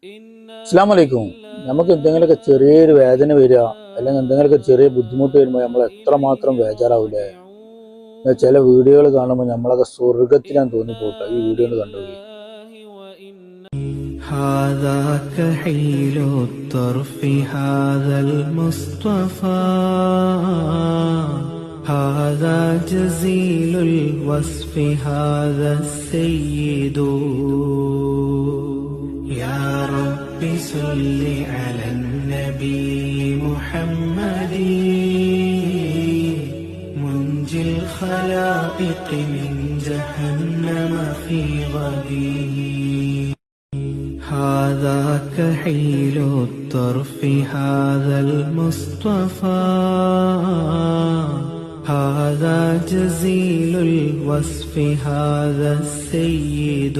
അസ്സലാമു അലൈക്കും. നമുക്ക് എന്തെങ്കിലുമൊക്കെ ചെറിയൊരു വേദന വരിക അല്ലെങ്കിൽ എന്തെങ്കിലുമൊക്കെ ചെറിയ ബുദ്ധിമുട്ട് വരുമ്പോൾ നമ്മൾ എത്രമാത്രം ബേജാറാവൂലേ. ചില വീഡിയോകൾ കാണുമ്പോൾ നമ്മളൊക്കെ സ്വർഗത്തിലാന്ന് തോന്നിപ്പോട്ടെ. ഈ വീഡിയോ ഒന്ന് കണ്ടുപോയി. هذا كحيل الطرف هذا المصطفى هذا جزيل الوصف هذا السيد يا رب صل على النبي محمد منجي الخلائق من جهنم في غدي هذا كحيل الطرف هذا المصطفى هذا جزيل الوصف هذا السيد